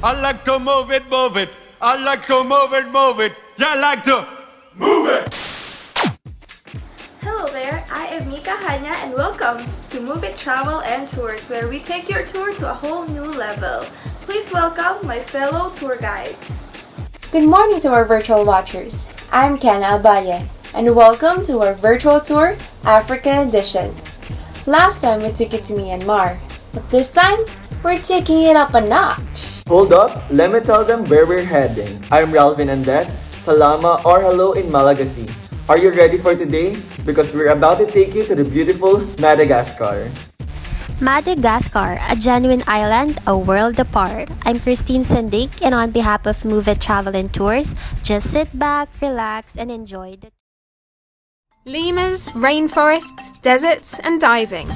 I like to move it, move it. I like to move it, move it. You like to move it. Hello there, I am Mika Hanya and welcome to Move It Travel and Tours, where we take your tour to a whole new level. Please welcome my fellow tour guides. Good morning to our virtual watchers. I'm Kenna Abaye, and welcome to our virtual tour, Africa Edition. Last time we took you to Myanmar, but this time, we're taking it up a notch. Hold up, let me tell them where we're heading. I'm Ralvin Andes, Salama or hello in Malagasy. Are you ready for today? Because we're about to take you to the beautiful Madagascar. Madagascar, a genuine island, a world apart. I'm Christine Sandik, and on behalf of Move It Travel and Tours, just sit back, relax, and enjoy the Lemurs, rainforests, deserts, and diving.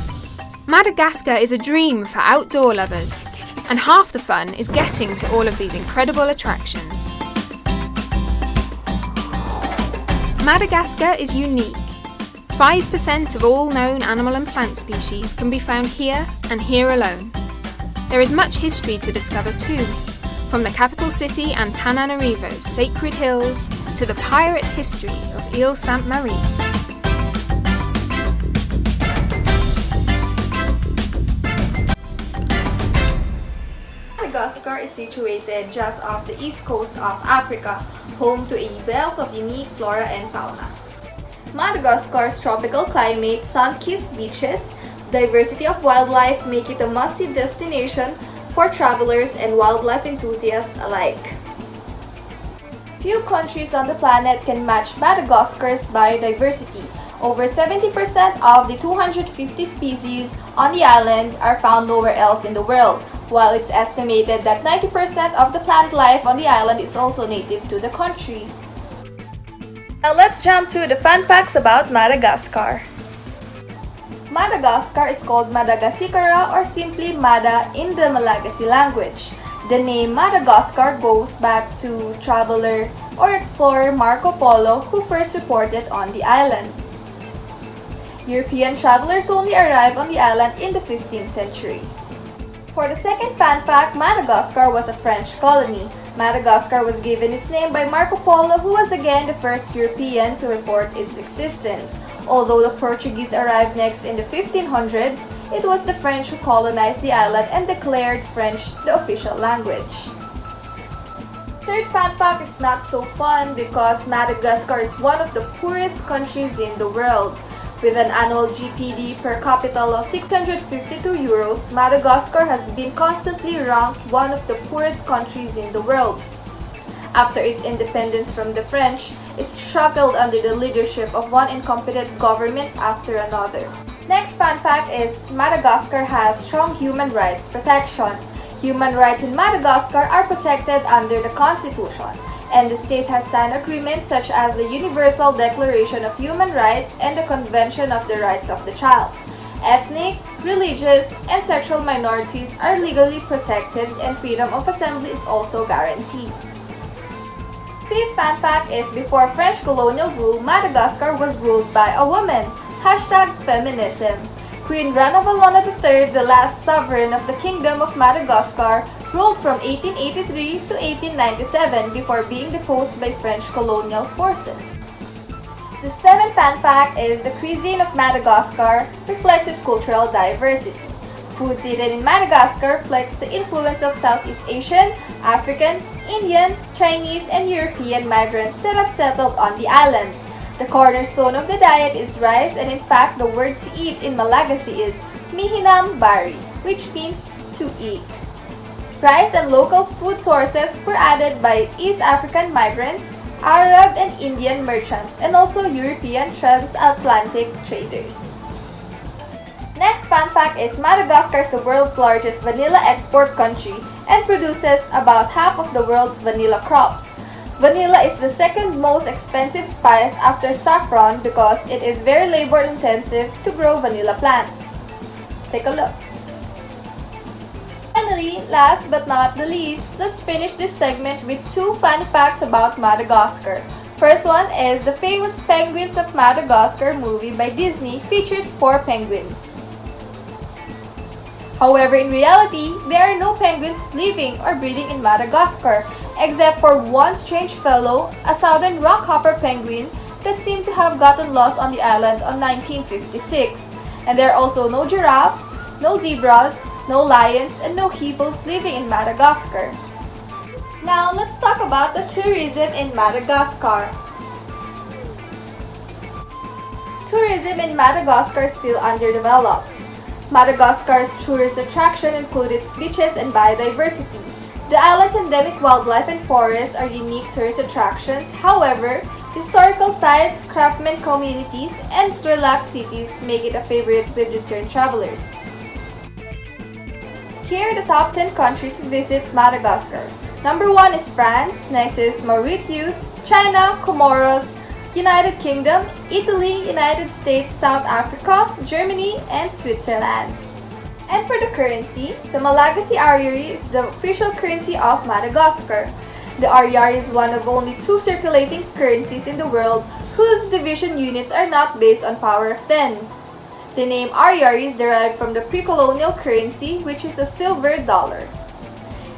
Madagascar is a dream for outdoor lovers, and half the fun is getting to all of these incredible attractions. Madagascar is unique. 5% of all known animal and plant species can be found here and here alone. There is much history to discover too, from the capital city Antananarivo's sacred hills to the pirate history of Ile Sainte-Marie. Madagascar is situated just off the east coast of Africa, home to a wealth of unique flora and fauna. Madagascar's tropical climate, sun-kissed beaches, diversity of wildlife make it a must-see destination for travelers and wildlife enthusiasts alike. Few countries on the planet can match Madagascar's biodiversity. Over 70% of the 250 species on the island are found nowhere else in the world, while it's estimated that 90% of the plant life on the island is also native to the country. Now let's jump to the fun facts about Madagascar. Madagascar is called Madagascar or simply Mada in the Malagasy language. The name Madagascar goes back to traveler or explorer Marco Polo, who first reported on the island. European travelers only arrived on the island in the 15th century. For the second fun fact, Madagascar was a French colony. Madagascar was given its name by Marco Polo, who was again the first European to report its existence. Although the Portuguese arrived next in the 1500s, it was the French who colonized the island and declared French the official language. Third fun fact is not so fun because Madagascar is one of the poorest countries in the world. With an annual GPD per capita of 652 euros, Madagascar has been constantly ranked one of the poorest countries in the world. After its independence from the French, it struggled under the leadership of one incompetent government after another. Next fun fact is Madagascar has strong human rights protection. Human rights in Madagascar are protected under the Constitution, and the state has signed agreements such as the Universal Declaration of Human Rights and the Convention of the Rights of the Child. Ethnic, religious, and sexual minorities are legally protected, and freedom of assembly is also guaranteed. Fifth fun fact is before French colonial rule, Madagascar was ruled by a woman. #Feminism. Queen Rana Valona III, the last sovereign of the Kingdom of Madagascar, ruled from 1883 to 1897 before being deposed by French colonial forces. The seventh fun fact is the cuisine of Madagascar reflects its cultural diversity. Foods eaten in Madagascar reflects the influence of Southeast Asian, African, Indian, Chinese, and European migrants that have settled on the island. The cornerstone of the diet is rice, and in fact the word to eat in Malagasy is mihinam bari, which means to eat. Rice and local food sources were added by East African migrants, Arab and Indian merchants, and also European transatlantic traders. Next fun fact is Madagascar is the world's largest vanilla export country and produces about half of the world's vanilla crops. Vanilla is the second most expensive spice after saffron because it is very labor intensive to grow vanilla plants. Take a look. Finally, last but not the least, let's finish this segment with two fun facts about Madagascar. First one is the famous Penguins of Madagascar movie by Disney features 4 penguins. However, in reality, there are no penguins living or breeding in Madagascar, except for one strange fellow, a southern rockhopper penguin that seemed to have gotten lost on the island on 1956. And there are also no giraffes, no zebras, no lions, and no hippos living in Madagascar. Now, let's talk about the tourism in Madagascar. Tourism in Madagascar is still underdeveloped. Madagascar's tourist attraction include its beaches and biodiversity. The island's endemic wildlife and forests are unique tourist attractions. However, historical sites, craftsman communities, and relaxed cities make it a favorite with return travelers. Here are the top 10 countries who visits Madagascar. Number 1 is France, next is Mauritius, China, Comoros, United Kingdom, Italy, United States, South Africa, Germany, and Switzerland. And for the currency, the Malagasy ariary is the official currency of Madagascar. The ariary is one of only 2 circulating currencies in the world whose division units are not based on power of 10. The name ariary is derived from the pre-colonial currency, which is a silver dollar.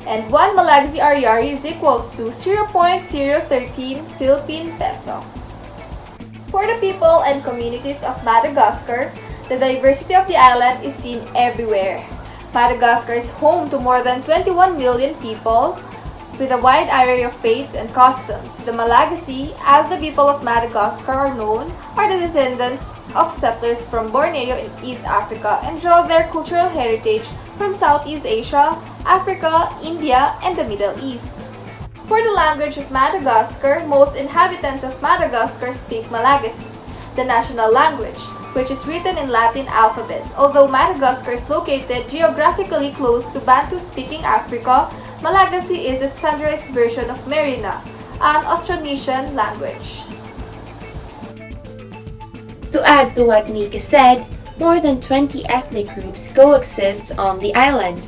And 1 Malagasy ariary is equals to 0.013 Philippine peso. For the people and communities of Madagascar, the diversity of the island is seen everywhere. Madagascar is home to more than 21 million people with a wide array of faiths and customs. The Malagasy, as the people of Madagascar are known, are the descendants of settlers from Borneo in East Africa and draw their cultural heritage from Southeast Asia, Africa, India, and the Middle East. For the language of Madagascar, most inhabitants of Madagascar speak Malagasy, the national language, which is written in Latin alphabet. Although Madagascar is located geographically close to Bantu-speaking Africa, Malagasy is a standardized version of Merina, an Austronesian language. To add to what Nika said, more than 20 ethnic groups coexist on the island.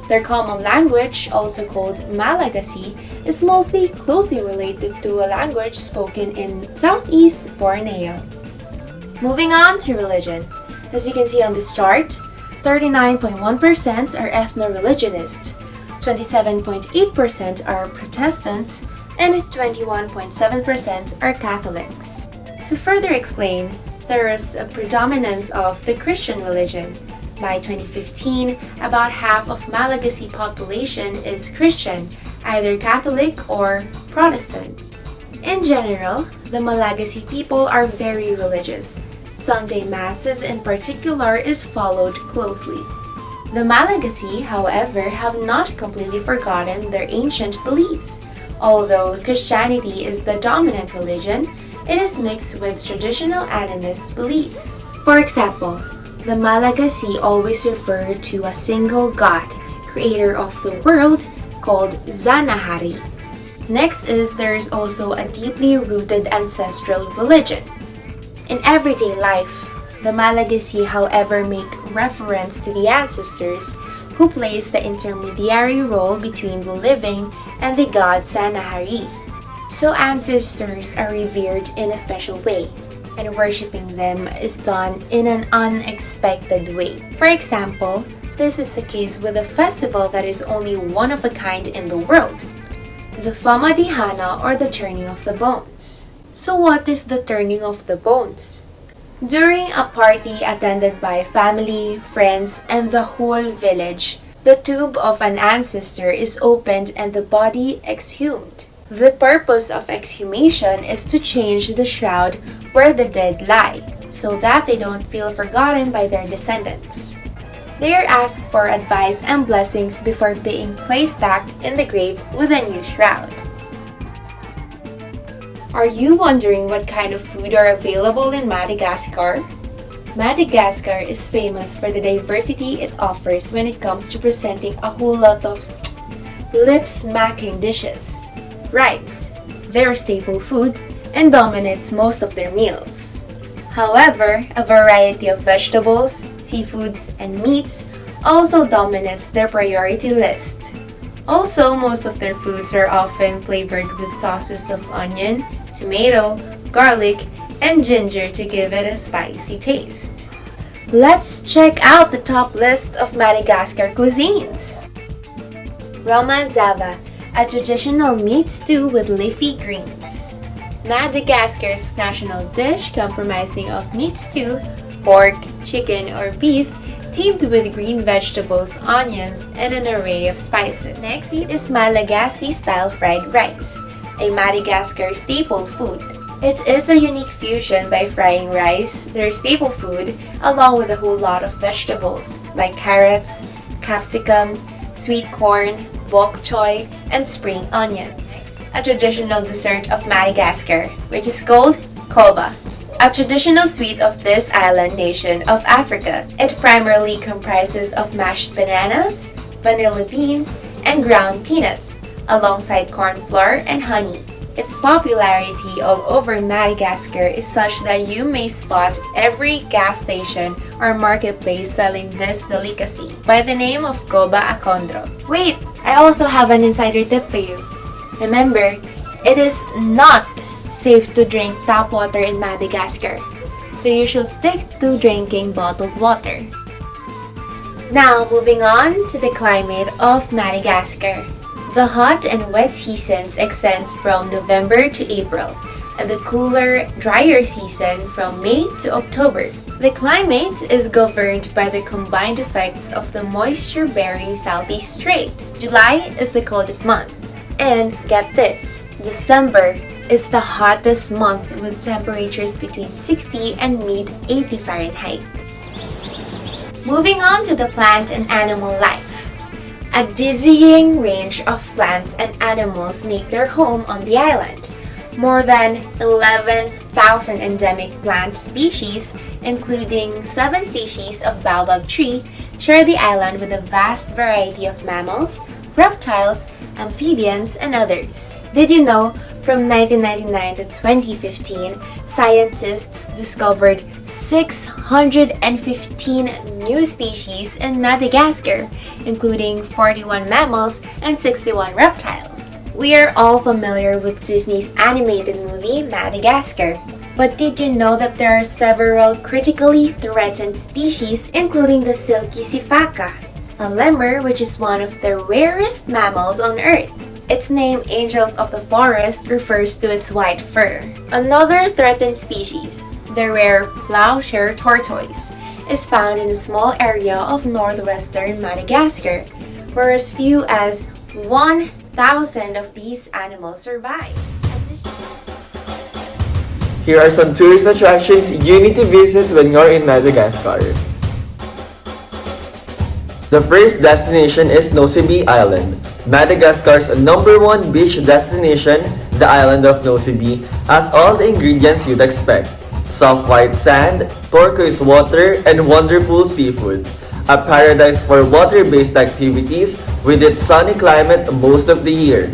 Their common language, also called Malagasy, is mostly closely related to a language spoken in Southeast Borneo. Moving on to religion. As you can see on this chart, 39.1% are ethno-religionists, 27.8% are Protestants, and 21.7% are Catholics. To further explain, there is a predominance of the Christian religion. By 2015, about half of Malagasy population is Christian, either Catholic or Protestant. In general, the Malagasy people are very religious. Sunday masses in particular is followed closely. The Malagasy, however, have not completely forgotten their ancient beliefs. Although Christianity is the dominant religion, it is mixed with traditional animist beliefs. For example, the Malagasy always refer to a single god, creator of the world, called Zanahari. Next is there is also a deeply rooted ancestral religion. In everyday life, the Malagasy, however, make reference to the ancestors who plays the intermediary role between the living and the god Zanahari. So ancestors are revered in a special way, and worshipping them is done in an unexpected way. For example, this is the case with a festival that is only one of a kind in the world, the Famadihana, or the turning of the bones. So what is the turning of the bones? During a party attended by family, friends, and the whole village, the tomb of an ancestor is opened and the body exhumed. The purpose of exhumation is to change the shroud where the dead lie, so that they don't feel forgotten by their descendants. They are asked for advice and blessings before being placed back in the grave with a new shroud. Are you wondering what kind of food are available in Madagascar? Madagascar is famous for the diversity it offers when it comes to presenting a whole lot of lip-smacking dishes. Rice, their staple food, and dominates most of their meals. However, a variety of vegetables, seafoods, and meats also dominates their priority list. Also, most of their foods are often flavored with sauces of onion, tomato, garlic, and ginger to give it a spicy taste. Let's check out the top list of Madagascar cuisines. Roma Zava, a traditional meat stew with leafy greens. Madagascar's national dish comprising of meat stew, pork, chicken, or beef, teamed with green vegetables, onions, and an array of spices. Next is Malagasy-style fried rice, a Madagascar staple food. It is a unique fusion by frying rice, their staple food, along with a whole lot of vegetables like carrots, capsicum, sweet corn, bok choy, and spring onions. A traditional dessert of Madagascar, which is called koba. A traditional sweet of this island nation of Africa. It primarily comprises of mashed bananas, vanilla beans, and ground peanuts, alongside corn flour and honey. Its popularity all over Madagascar is such that you may spot every gas station or marketplace selling this delicacy by the name of Koba Akondro. Wait, I also have an insider tip for you. Remember, it is not safe to drink tap water in Madagascar, so you should stick to drinking bottled water. Now, moving on to the climate of Madagascar. The hot and wet seasons extends from November to April, and the cooler, drier season from May to October. The climate is governed by the combined effects of the moisture-bearing southeast trade. July is the coldest month. And get this, December is the hottest month with temperatures between 60 and mid-80 Fahrenheit. Moving on to the plant and animal life. A dizzying range of plants and animals make their home on the island. More than 11,000 endemic plant species, including 7 species of baobab tree, share the island with a vast variety of mammals, reptiles, amphibians, and others. Did you know, from 1999 to 2015, scientists discovered 615 new species in Madagascar, including 41 mammals and 61 reptiles. We are all familiar with Disney's animated movie Madagascar. But did you know that there are several critically threatened species, including the silky sifaka, a lemur which is one of the rarest mammals on Earth? Its name, Angels of the Forest, refers to its white fur. Another threatened species, the rare plowshare tortoise, is found in a small area of northwestern Madagascar, where as few as 1,000 of these animals survive. Here are some tourist attractions you need to visit when you're in Madagascar. The first destination is Nosy Be Island, Madagascar's #1 beach destination. The island of Nosy Be has all the ingredients you'd expect: soft white sand, turquoise water, and wonderful seafood. A paradise for water-based activities with its sunny climate most of the year.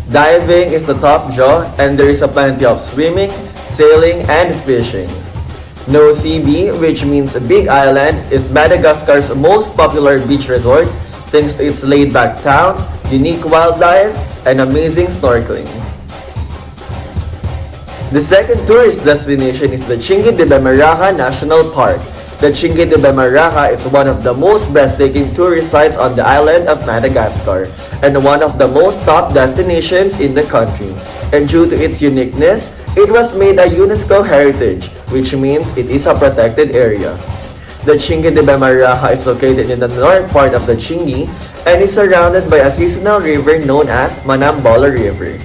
Diving is the top draw, and there is a plenty of swimming, sailing, and fishing. Nosy Be, which means Big Island, is Madagascar's most popular beach resort thanks to its laid-back towns, unique wildlife, and amazing snorkeling. The second tourist destination is the Chingue de Bemaraha National Park. The Chingue de Bemaraha is one of the most breathtaking tourist sites on the island of Madagascar and one of the most top destinations in the country. And due to its uniqueness, it was made a UNESCO heritage, which means it is a protected area. The Chingue de Bemaraha is located in the north part of the Chingue and is surrounded by a seasonal river known as Manambola River.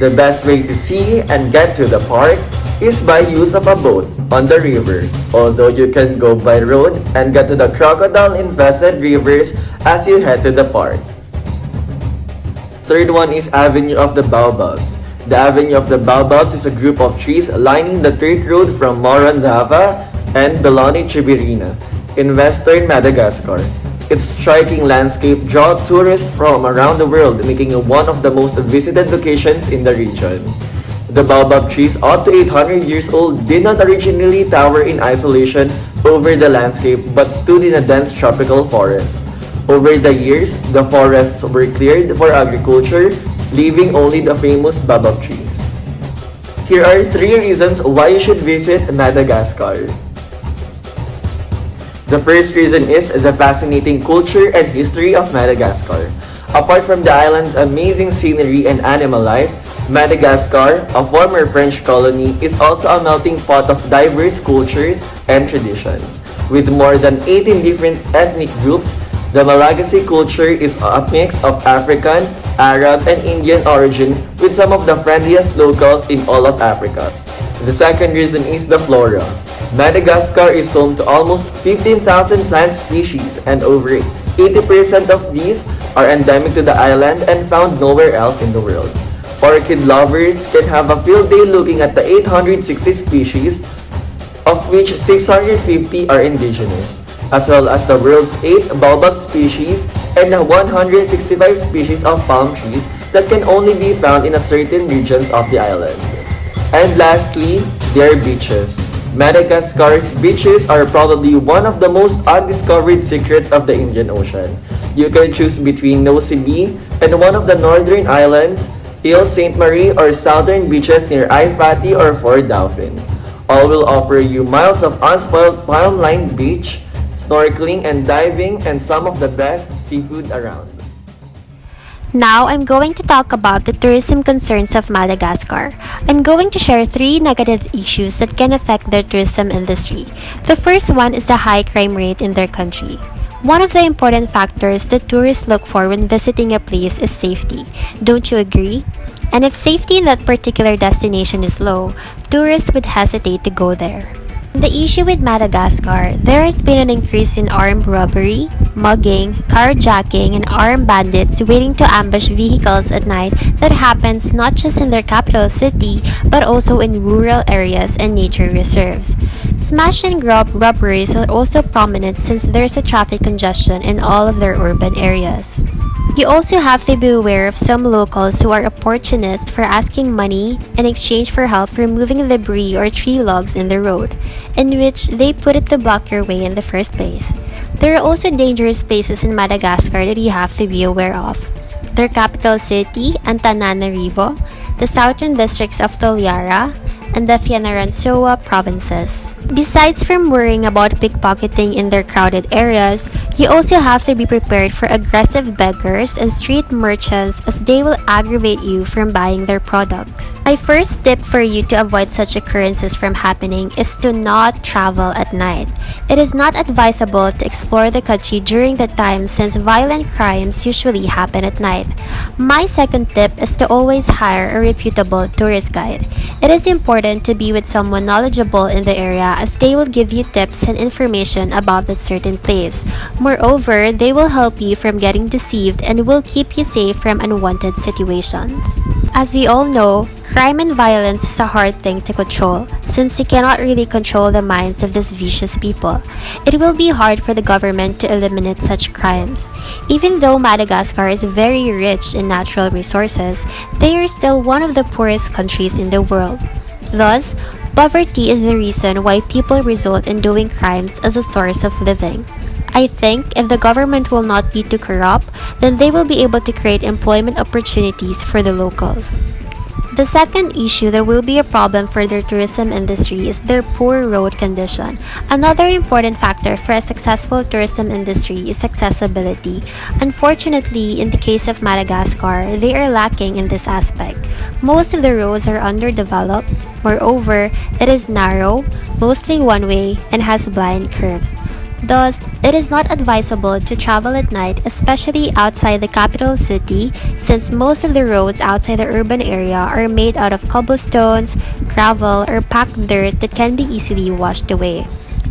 The best way to see and get to the park is by use of a boat on the river, although you can go by road and get to the crocodile-infested rivers as you head to the park. Third one is Avenue of the Baobabs. The Avenue of the Baobabs is a group of trees lining the dirt road from Morondava and Beloni Chibirina in western Madagascar. Its striking landscape draws tourists from around the world, making it one of the most visited locations in the region. The baobab trees, up to 800 years old, did not originally tower in isolation over the landscape but stood in a dense tropical forest. Over the years, the forests were cleared for agriculture, leaving only the famous baobab trees. Here are 3 reasons why you should visit Madagascar. The first reason is the fascinating culture and history of Madagascar. Apart from the island's amazing scenery and animal life, Madagascar, a former French colony, is also a melting pot of diverse cultures and traditions. With more than 18 different ethnic groups, the Malagasy culture is a mix of African, Arab, and Indian origin with some of the friendliest locals in all of Africa. The second reason is the flora. Madagascar is home to almost 15,000 plant species and over 80% of these are endemic to the island and found nowhere else in the world. Orchid lovers can have a field day looking at the 860 species, of which 650 are indigenous, as well as the world's 8 baobab species and the 165 species of palm trees that can only be found in a certain regions of the island. And lastly, their beaches. Madagascar's beaches are probably one of the most undiscovered secrets of the Indian Ocean. You can choose between Nosy Be and one of the northern islands, Ile Sainte-Marie, or southern beaches near Aifati or Fort Dauphin. All will offer you miles of unspoiled palm-lined beach, snorkeling and diving, and some of the best seafood around. Now, I'm going to talk about the tourism concerns of Madagascar. I'm going to share 3 negative issues that can affect their tourism industry. The first one is the high crime rate in their country. One of the important factors that tourists look for when visiting a place is safety. Don't you agree? And if safety in that particular destination is low, tourists would hesitate to go there. The issue with Madagascar, there has been an increase in armed robbery, mugging, carjacking, and armed bandits waiting to ambush vehicles at night that happens not just in their capital city but also in rural areas and nature reserves. Smash and grab robberies are also prominent since there's a traffic congestion in all of their urban areas. You also have to be aware of some locals who are opportunists for asking money in exchange for help removing debris or tree logs in the road, in which they put it to block your way in the first place. There are also dangerous places in Madagascar that you have to be aware of. Their capital city, Antananarivo, the southern districts of Toliara, and the Fianarantsoa provinces. Besides from worrying about pickpocketing in their crowded areas, you also have to be prepared for aggressive beggars and street merchants as they will aggravate you from buying their products. My first tip for you to avoid such occurrences from happening is to not travel at night. It is not advisable to explore the country during the time since violent crimes usually happen at night. My second tip is to always hire a reputable tourist guide. It is important to be with someone knowledgeable in the area as they will give you tips and information about that certain place. Moreover, they will help you from getting deceived and will keep you safe from unwanted situations. As we all know, crime and violence is a hard thing to control since you cannot really control the minds of these vicious people. It will be hard for the government to eliminate such crimes. Even though Madagascar is very rich in natural resources, they are still one of the poorest countries in the world. Thus, poverty is the reason why people resort in doing crimes as a source of living. I think if the government will not be too corrupt, then they will be able to create employment opportunities for the locals. The second issue that will be a problem for their tourism industry is their poor road condition. Another important factor for a successful tourism industry is accessibility. Unfortunately, in the case of Madagascar, they are lacking in this aspect. Most of the roads are underdeveloped. Moreover, it is narrow, mostly one-way, and has blind curves. Thus, it is not advisable to travel at night, especially outside the capital city, since most of the roads outside the urban area are made out of cobblestones, gravel, or packed dirt that can be easily washed away.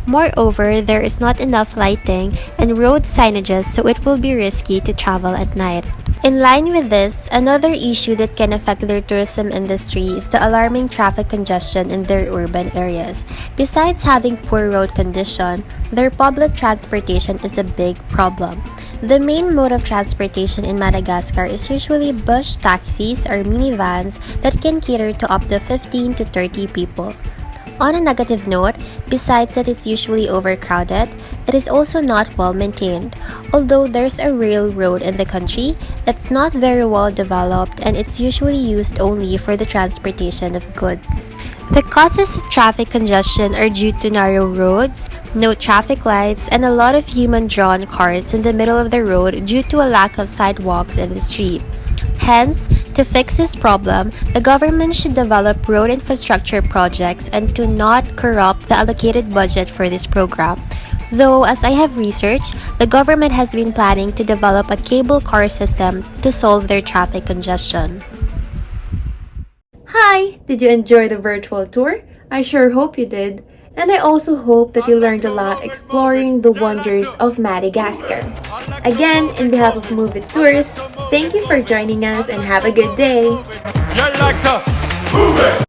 Moreover, there is not enough lighting and road signages, so it will be risky to travel at night. In line with this, another issue that can affect their tourism industry is the alarming traffic congestion in their urban areas. Besides having poor road condition, their public transportation is a big problem. The main mode of transportation in Madagascar is usually bus taxis or minivans that can cater to up to 15 to 30 people. On a negative note, besides that it's usually overcrowded, it is also not well maintained. Although there's a railroad in the country, it's not very well developed and it's usually used only for the transportation of goods. The causes of traffic congestion are due to narrow roads, no traffic lights, and a lot of human-drawn cars in the middle of the road due to a lack of sidewalks in the street. Hence, to fix this problem, the government should develop road infrastructure projects and to not corrupt the allocated budget for this program. Though, as I have researched, the government has been planning to develop a cable car system to solve their traffic congestion. Hi! Did you enjoy the virtual tour? I sure hope you did. And I also hope that you learned a lot exploring the wonders of Madagascar. Again, in behalf of Move It Tours, thank you for joining us and have a good day! You like to move it.